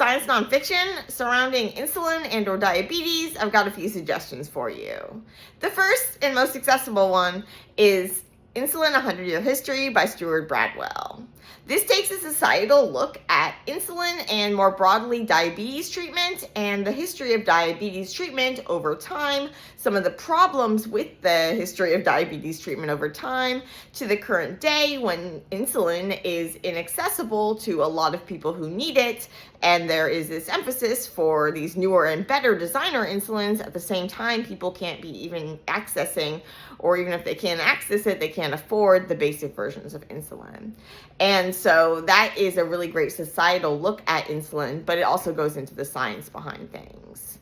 science nonfiction surrounding insulin and or diabetes, I've got a few suggestions for you. The first and most accessible one is Insulin: 100-Year History by Stuart Bradwell. This takes a societal look at insulin and more broadly diabetes treatment and the history of diabetes treatment over time, some of the problems with the history of diabetes treatment over time to the current day when insulin is inaccessible to a lot of people who need it, and there is this emphasis for these newer and better designer insulins. At the same time, people can't be even accessing, or even if they can access it, they can't afford the basic versions of insulin. And so that is a really great societal look at insulin, but it also goes into the science behind things.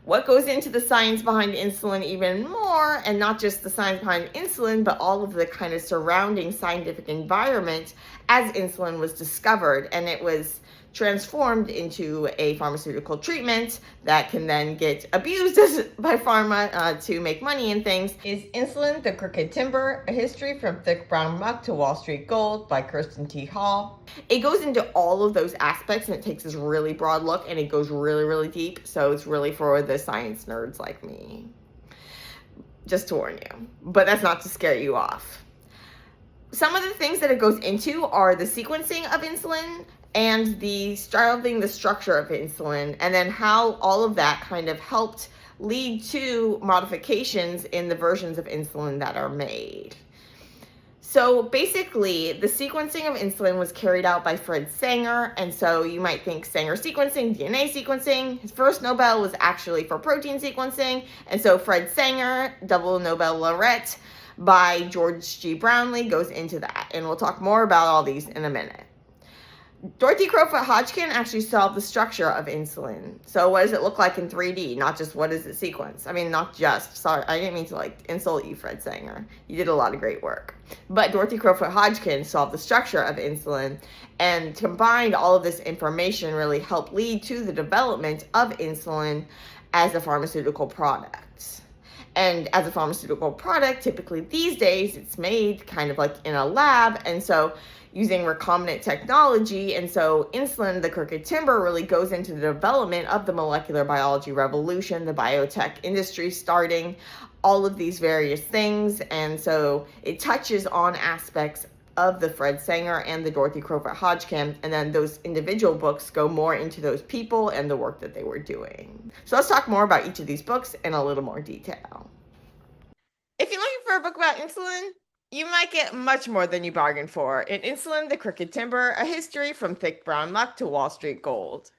What goes into the science behind insulin even more, and not just the science behind insulin, but all of the kind of surrounding scientific environment as insulin was discovered and it was transformed into a pharmaceutical treatment that can then get abused by pharma to make money and things, is Insulin: The Crooked Timber, A History from Thick Brown Muck to Wall Street Gold by Kersten T. It goes into all of those aspects and it takes this really broad look and it goes really, really deep. So it's really for the science nerds like me. Just to warn you. But that's not to scare you off. Some of the things that it goes into are the sequencing of insulin and the structure of insulin, and then how all of that kind of helped lead to modifications in the versions of insulin that are made. So basically, the sequencing of insulin was carried out by Fred Sanger, and so you might think Sanger sequencing, DNA sequencing. His first Nobel was actually for protein sequencing, and so Fred Sanger, double Nobel laureate by George G. Brownlee, goes into that, and we'll talk more about all these in a minute. Dorothy Hodgkin actually solved the structure of insulin. So what does it look like in 3D? Not just what does it sequence. I mean, not just, sorry, I didn't mean to insult you, Fred Sanger. You did a lot of great work. But Dorothy Hodgkin solved the structure of insulin and combined all of this information really helped lead to the development of insulin as a pharmaceutical product. And as a pharmaceutical product, typically these days, it's made kind of like in a lab. And so using recombinant technology, and so Insulin: The Crooked Timber really goes into the development of the molecular biology revolution, the biotech industry starting, all of these various things, and so it touches on aspects of the Fred Sanger and the Dorothy Hodgkin, and then those individual books go more into those people and the work that they were doing. So let's talk more about each of these books in a little more detail. If you're looking for a book about insulin, you might get much more than you bargained for in Insulin: The Crooked Timber, A History from Thick Brown Muck to Wall Street Gold.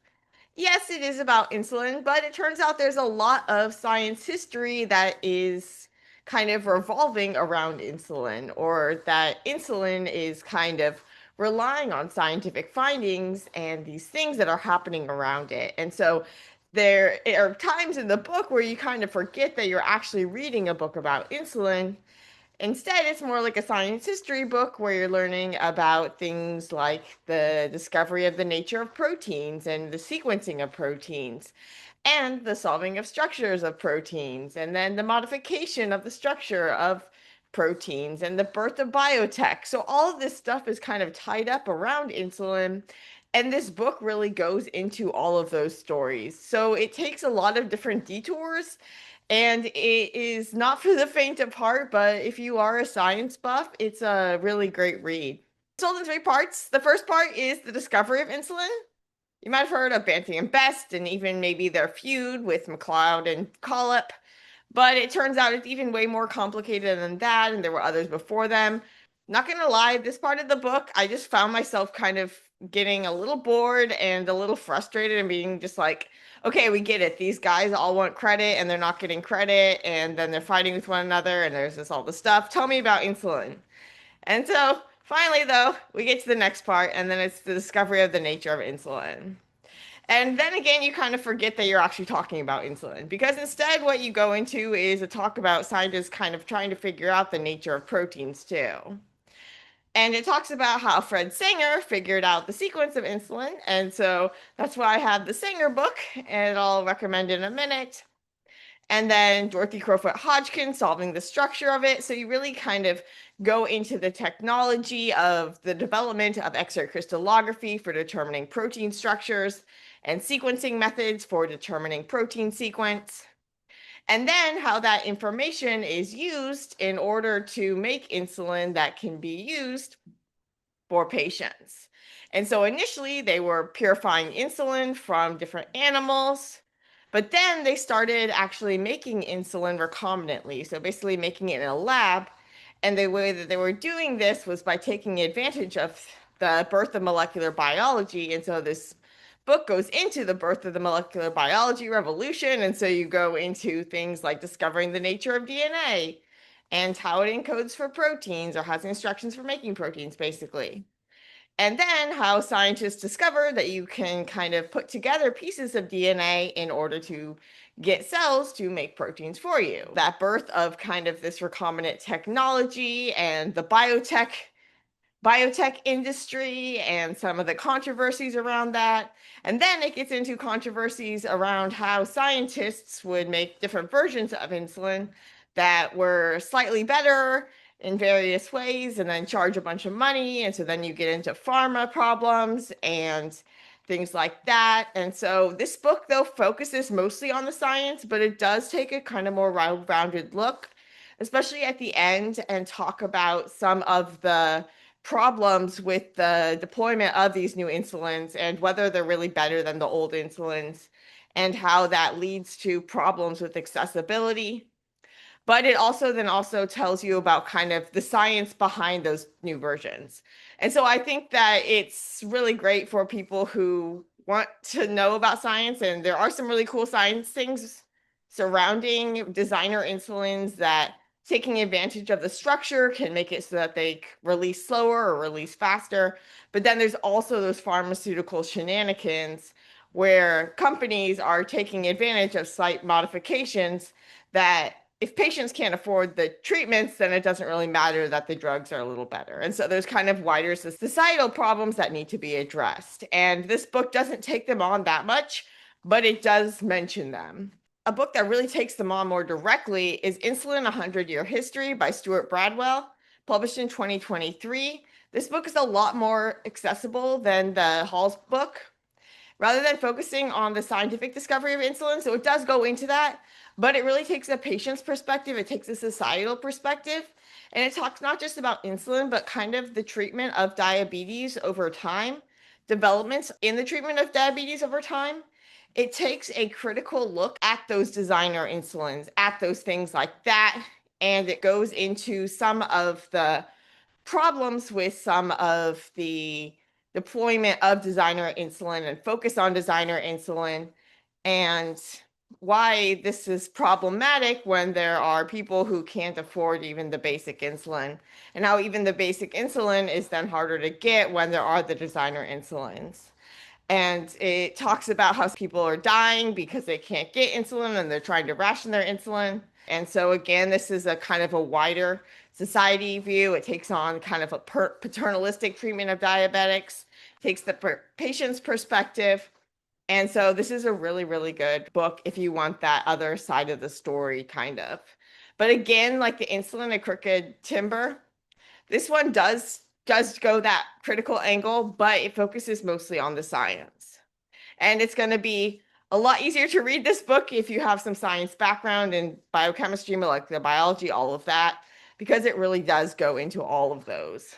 Yes, it is about insulin, but it turns out there's a lot of science history that is kind of revolving around insulin, or that insulin is kind of relying on scientific findings and these things that are happening around it. And so there are times in the book where you kind of forget that you're actually reading a book about insulin. Instead, it's more like a science history book where you're learning about things like the discovery of the nature of proteins and the sequencing of proteins and the solving of structures of proteins, and then the modification of the structure of proteins and the birth of biotech. So all of this stuff is kind of tied up around insulin. And this book really goes into all of those stories. So it takes a lot of different detours. And it is not for the faint of heart, but if you are a science buff, it's a really great read. It's told in 3 parts. The first part is the discovery of insulin. You might have heard of Banting and Best, and even maybe their feud with Macleod and Collip. But it turns out it's even way more complicated than that, and there were others before them. Not gonna lie, this part of the book, I just found myself kind of getting a little bored and a little frustrated and being just like, okay, we get it. These guys all want credit and they're not getting credit, and then they're fighting with one another, and there's all this stuff. Tell me about insulin. And so finally, though, we get to the next part, and then it's the discovery of the nature of insulin. And then again, you kind of forget that you're actually talking about insulin, because instead what you go into is a talk about scientists kind of trying to figure out the nature of proteins too. And it talks about how Fred Sanger figured out the sequence of insulin. And so that's why I have the Sanger book, and I'll recommend in a minute. and then Dorothy Hodgkin solving the structure of it. So you really kind of go into the technology of the development of X-ray crystallography for determining protein structures and sequencing methods for determining protein sequence. And then how that information is used in order to make insulin that can be used for patients. And so initially they were purifying insulin from different animals, but then they started actually making insulin recombinantly. So basically making it in a lab. And the way that they were doing this was by taking advantage of the birth of molecular biology. And so this book goes into the birth of the molecular biology revolution. And so you go into things like discovering the nature of DNA and how it encodes for proteins or has instructions for making proteins, basically. And then how scientists discover that you can kind of put together pieces of DNA in order to get cells to make proteins for you. That birth of kind of this recombinant technology and the biotech industry and some of the controversies around that. And then it gets into controversies around how scientists would make different versions of insulin that were slightly better in various ways and then charge a bunch of money. And so then you get into pharma problems and things like that. And so this book, though, focuses mostly on the science, but it does take a kind of more rounded look, especially at the end, and talk about some of the problems with the deployment of these new insulins and whether they're really better than the old insulins and how that leads to problems with accessibility. But it also tells you about kind of the science behind those new versions. And so I think that it's really great for people who want to know about science, and there are some really cool science things surrounding designer insulins that taking advantage of the structure can make it so that they release slower or release faster. But then there's also those pharmaceutical shenanigans where companies are taking advantage of slight modifications that if patients can't afford the treatments, then it doesn't really matter that the drugs are a little better. And so there's kind of wider societal problems that need to be addressed. And this book doesn't take them on that much, but it does mention them. A book that really takes them on more directly is Insulin: 100-Year History by Stuart Bradwell, published in 2023. This book is a lot more accessible than the Hall's book, rather than focusing on the scientific discovery of insulin. So it does go into that, but it really takes a patient's perspective. It takes a societal perspective. And it talks not just about insulin, but kind of the treatment of diabetes over time, developments in the treatment of diabetes over time. It takes a critical look at those designer insulins, at those things like that. And it goes into some of the problems with some of the deployment of designer insulin and focus on designer insulin and why this is problematic when there are people who can't afford even the basic insulin, and how even the basic insulin is then harder to get when there are the designer insulins. And it talks about how people are dying because they can't get insulin and they're trying to ration their insulin. And so, again, this is a kind of a wider society view. It takes on kind of a paternalistic treatment of diabetics, takes the patient's perspective. And so, this is a really, really good book if you want that other side of the story, kind of. But again, like the Insulin: A Crooked Timber, this one does go that critical angle, but it focuses mostly on the science. And it's going to be a lot easier to read this book if you have some science background in biochemistry, molecular biology, all of that, because it really does go into all of those.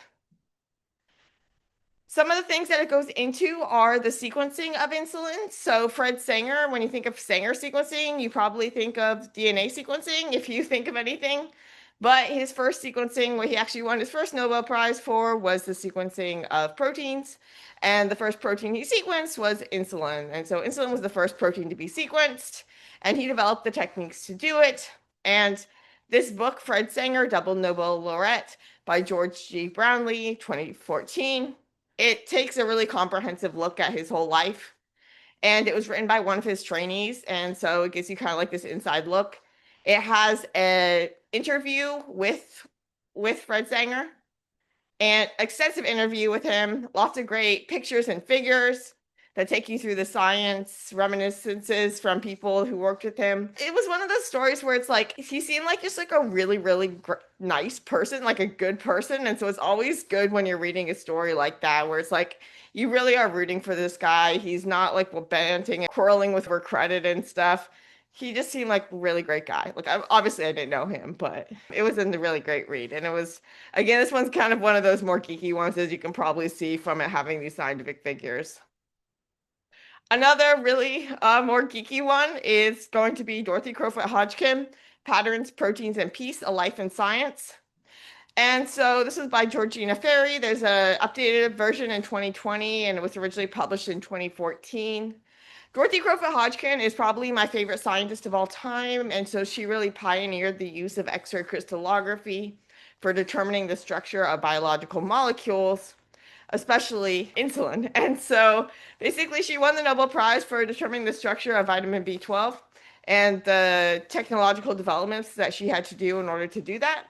Some of the things that it goes into are the sequencing of insulin. So Fred Sanger, when you think of Sanger sequencing, you probably think of DNA sequencing if you think of anything. But his first sequencing, what he actually won his first Nobel Prize for, was the sequencing of proteins. And the first protein he sequenced was insulin. And so insulin was the first protein to be sequenced, and he developed the techniques to do it. And this book, Fred Sanger, Double Nobel Laureate by George G. Brownlee, 2014, it takes a really comprehensive look at his whole life. And it was written by one of his trainees. And so it gives you kind of like this inside look. It has an interview with Fred Sanger, and extensive interview with him, lots of great pictures and figures. that take you through the science, reminiscences from people who worked with him. It was one of those stories where it's like he seemed like just like a really, really nice person, like a good person. And so it's always good when you're reading a story like that, where it's like you really are rooting for this guy. He's not like Banting and quarreling with her credit and stuff. He just seemed like a really great guy. Like obviously I didn't know him, but it was a really great read. And it was, again, this one's kind of one of those more geeky ones, as you can probably see from it having these scientific figures. Another really more geeky one is going to be Dorothy Crowfoot Hodgkin, Patterns, Proteins, and Peace, A Life in Science. And so this is by Georgina Ferry. There's an updated version in 2020, and it was originally published in 2014. Dorothy Crowfoot Hodgkin is probably my favorite scientist of all time, and so she really pioneered the use of X-ray crystallography for determining the structure of biological molecules, especially insulin. And so basically she won the Nobel Prize for determining the structure of vitamin B12 and the technological developments that she had to do in order to do that.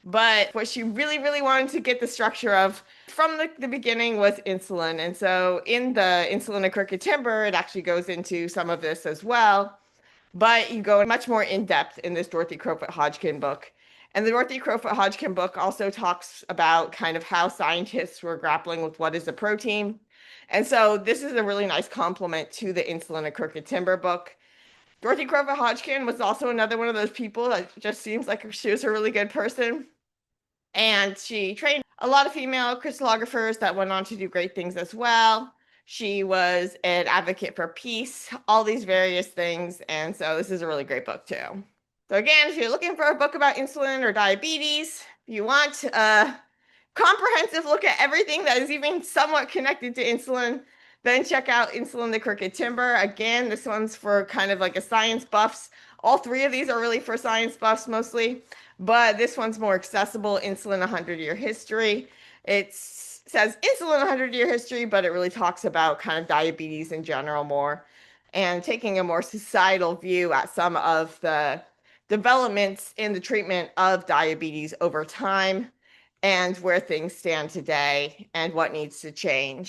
But what she really, really wanted to get the structure of from the beginning was insulin. And so in the Insulin and Crooked Timber, it actually goes into some of this as well. But you go much more in depth in this Dorothy Crowfoot Hodgkin book. And the Dorothy Crowfoot Hodgkin book also talks about kind of how scientists were grappling with what is a protein. And so this is a really nice complement to the Insulin and Crooked Timber book. Dorothy Crowfoot Hodgkin was also another one of those people that just seems like she was a really good person. And she trained a lot of female crystallographers that went on to do great things as well. She was an advocate for peace, all these various things. And so this is a really great book too. So again, if you're looking for a book about insulin or diabetes, if you want a comprehensive look at everything that is even somewhat connected to insulin, then check out Insulin the Crooked Timber. Again, this one's for kind of like a science buffs. All three of these are really for science buffs mostly, but this one's more accessible, Insulin 100-Year History. It says Insulin 100-Year History, but it really talks about kind of diabetes in general more and taking a more societal view at some of the developments in the treatment of diabetes over time and where things stand today and what needs to change.